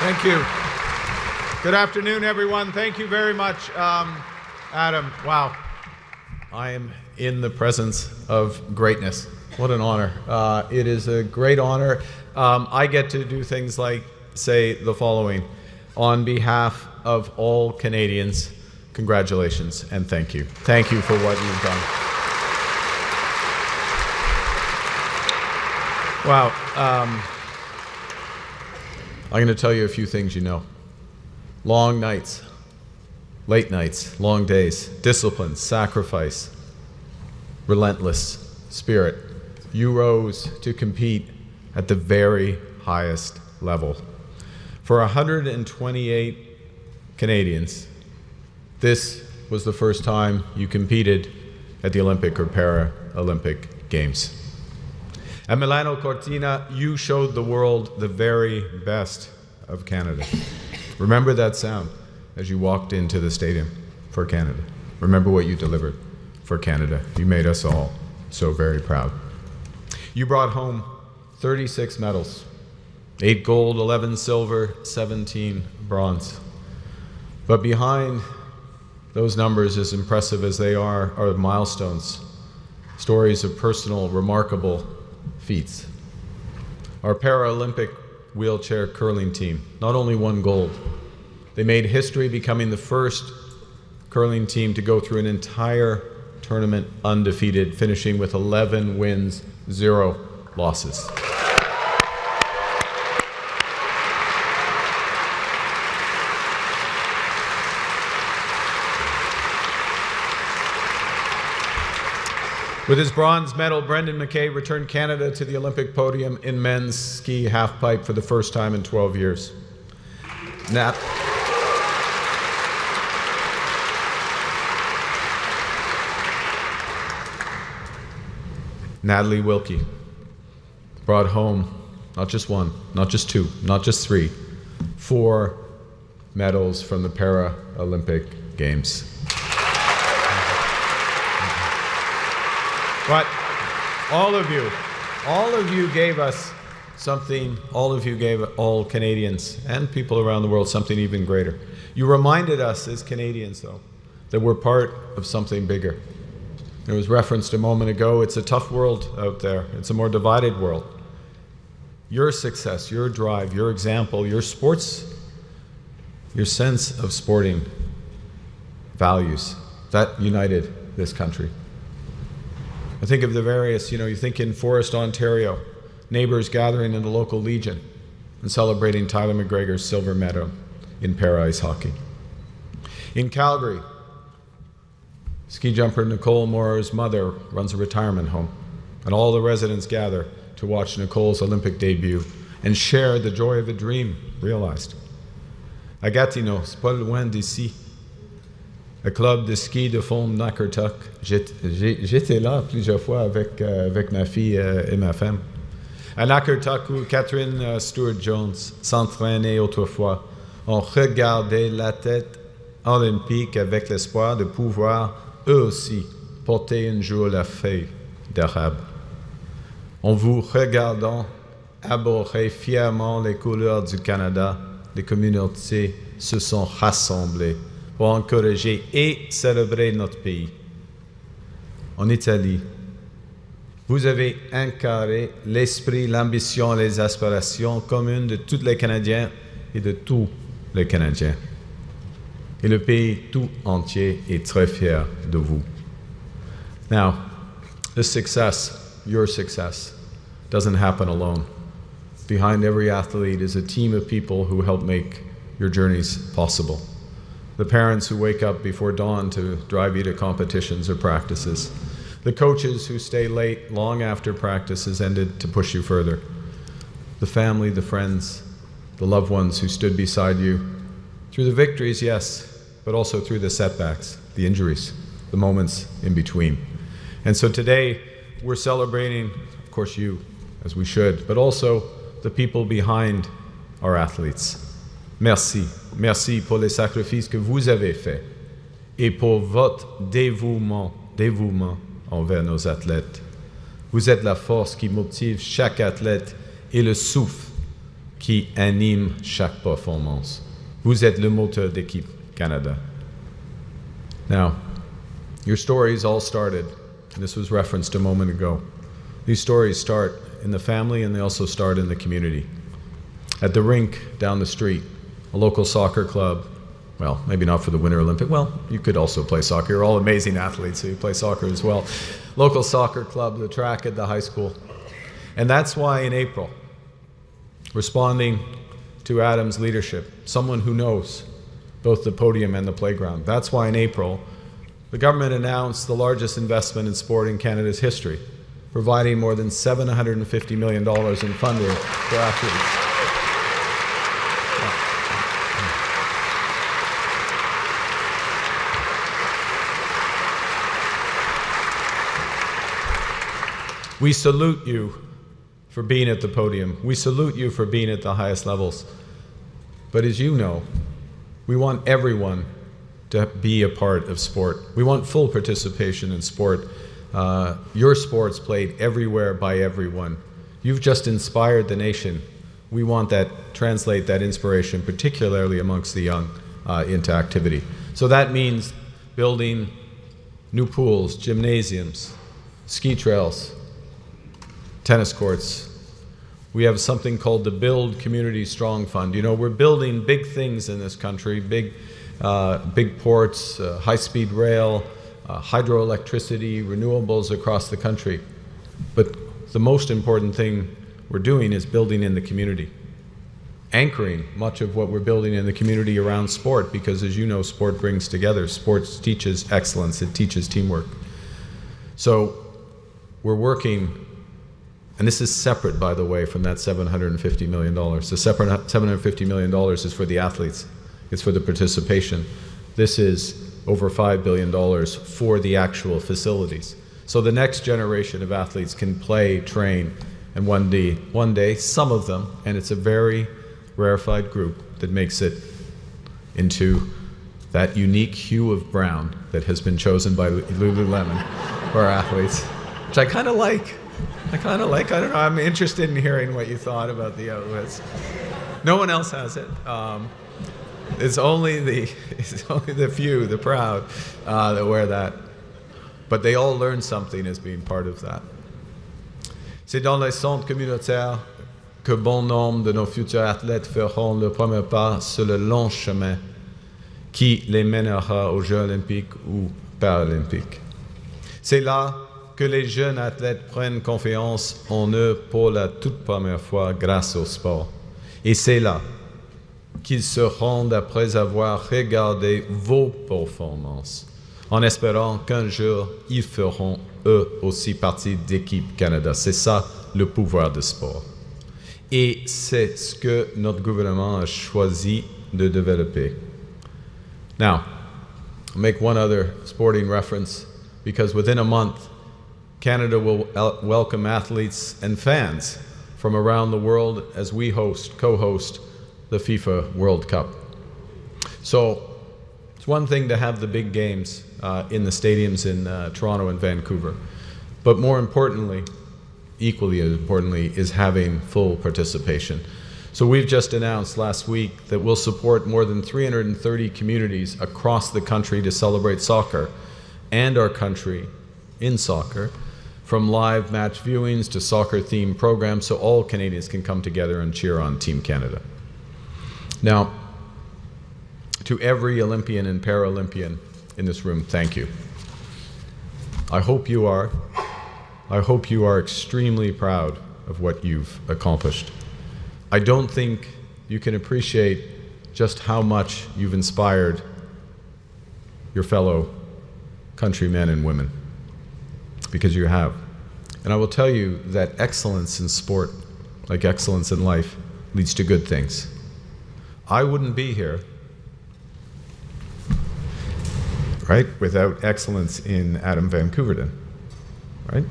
Thank you. Good afternoon, everyone. Thank you very much, Adam. Wow. I am in the presence of greatness. What an honor. It is a great honor. I get to do things like say the following. On behalf of all Canadians, congratulations and thank you. Thank you for what you've done. Wow. I'm going to tell you a few things you know. Long nights, late nights, long days, discipline, sacrifice, relentless spirit. You rose to compete at the very highest level. For 128 Canadians, this was the first time you competed at the Olympic or Paralympic Games. At Milano Cortina, you showed the world the very best of Canada. Remember that sound as you walked into the stadium for Canada. Remember what you delivered for Canada. You made us all so very proud. You brought home 36 medals, 8 gold, 11 silver, 17 bronze. But behind those numbers, as impressive as they are milestones, stories of personal, remarkable feats. Our Paralympic wheelchair curling team not only won gold, they made history becoming the first curling team to go through an entire tournament undefeated, finishing with 11 wins, 0 losses. With his bronze medal, Brendan McKay returned Canada to the Olympic podium in men's ski halfpipe for the first time in 12 years. Natalie Wilkie brought home not just one, not just two, not just three, 4 medals from the Paralympic Games. But all of you gave us something, all of you gave all Canadians and people around the world something even greater. You reminded us as Canadians, though, that we're part of something bigger. It was referenced a moment ago, it's a tough world out there. It's a more divided world. Your success, your drive, your example, your sports, your sense of sporting values, that united this country. I think of the various, you think in Forest, Ontario, neighbors gathering in the local Legion and celebrating Tyler McGregor's silver medal in para-ice hockey. In Calgary, ski jumper Nicole Moore's mother runs a retirement home, and all the residents gather to watch Nicole's Olympic debut and share the joy of a dream realized. À Gatineau, c'est pas loin d'ici, le club de ski de fond de Nakurtuk. J'étais là plusieurs fois avec ma fille et ma femme. À Nakurtuk, où Catherine Stewart-Jones s'entraînait autrefois, on regardait l'athlète olympique avec l'espoir de pouvoir, eux aussi, porter un jour la feuille d'arabe. En vous regardant arborer fièrement les couleurs du Canada, les communautés se sont rassemblées pour encourager et célébrer notre pays. En Italie, vous avez incarné l'esprit, l'ambition et les aspirations communes de tous les Canadiens et de tous les Canadiens. Et le pays tout entier est très fier de vous. Now, this success, your success, doesn't happen alone. Behind every athlete is a team of people who help make your journeys possible. The parents who wake up before dawn to drive you to competitions or practices. The coaches who stay late long after practice has ended to push you further. The family, the friends, the loved ones who stood beside you through the victories, yes, but also through the setbacks, the injuries, the moments in between. And so today we're celebrating, of course, you, as we should, but also the people behind our athletes. Merci. Merci pour les sacrifices que vous avez faits et pour votre dévouement envers nos athlètes. Vous êtes la force qui motive chaque athlète et le souffle qui anime chaque performance. Vous êtes le moteur d'équipe Canada. Now, your stories all started, and this was referenced a moment ago. These stories start in the family and they also start in the community. At the rink down the street, a local soccer club, well, maybe not for the Winter Olympic. Well, you could also play soccer. You're all amazing athletes, so you play soccer as well. Local soccer club, the track at the high school. And that's why in April, responding to Adam's leadership, someone who knows both the podium and the playground, that's why in April, the government announced the largest investment in sport in Canada's history, providing more than $750 million in funding for athletes. We salute you for being at the podium. We salute you for being at the highest levels. But as you know, we want everyone to be a part of sport. We want full participation in sport. Your sport's played everywhere by everyone. You've just inspired the nation. We want that, translate that inspiration, particularly amongst the young, into activity. So that means building new pools, gymnasiums, ski trails, tennis courts. We have something called the Build Community Strong Fund. You know, we're building big things in this country, big ports, high-speed rail, hydroelectricity, renewables across the country. But the most important thing we're doing is building in the community, anchoring much of what we're building in the community around sport, because as you know, sport brings together. Sports teaches excellence, it teaches teamwork. So we're working. And this is separate, by the way, from that $750 million. The separate $750 million is for the athletes. It's for the participation. This is over $5 billion for the actual facilities. So the next generation of athletes can play, train, and one day, some of them, and it's a very rarefied group that makes it into that unique hue of brown that has been chosen by Lululemon for our athletes, which I kind of like. I don't know, I'm interested in hearing what you thought about the outfits. No one else has it. It's only the few, the proud, that wear that. But they all learn something as being part of that. C'est dans les centres communautaires que bon nombre de nos futurs athlètes feront le premier pas sur le long chemin qui les mènera aux Jeux olympiques ou paralympiques. C'est là que les jeunes athlètes prennent confiance en eux pour la toute première fois grâce au sport. Et c'est là qu'ils se rendent après avoir regardé vos performances, en espérant qu'un jour, ils feront eux aussi partie d'Équipe Canada. C'est ça le pouvoir du sport. Et c'est ce que notre gouvernement a choisi de développer. Now, I'll make one other sporting reference, because within a month, Canada will welcome athletes and fans from around the world as we co-host the FIFA World Cup. So it's one thing to have the big games in the stadiums in Toronto and Vancouver, but more importantly, equally as importantly, is having full participation. So we've just announced last week that we'll support more than 330 communities across the country to celebrate soccer and our country in soccer, from live match viewings to soccer-themed programs, so all Canadians can come together and cheer on Team Canada. Now, to every Olympian and Paralympian in this room, thank you. I hope you are extremely proud of what you've accomplished. I don't think you can appreciate just how much you've inspired your fellow countrymen and women, because you have. And I will tell you that excellence in sport, like excellence in life, leads to good things. I wouldn't be here, right, without excellence in Adam Van Couverden, right?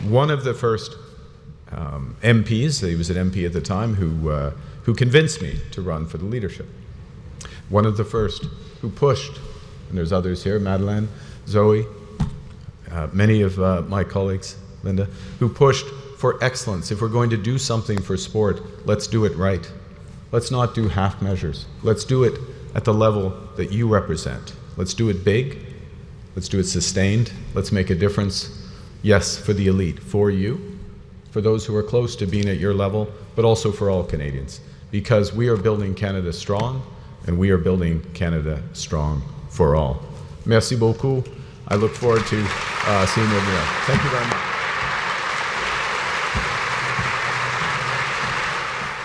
One of the first MPs, he was an MP at the time, who convinced me to run for the leadership. One of the first who pushed, and there's others here, Madeleine, Zoe, many of my colleagues, Linda, who pushed for excellence. If we're going to do something for sport, let's do it right. let's not do half measures. Let's do it at the level that you represent. Let's do it big. Let's do it sustained. Let's make a difference, yes, for the elite, for you, for those who are close to being at your level, but also for all Canadians. Because we are building Canada strong, and we are building Canada strong for all. Merci beaucoup. I look forward to seeing you there. Thank you very much.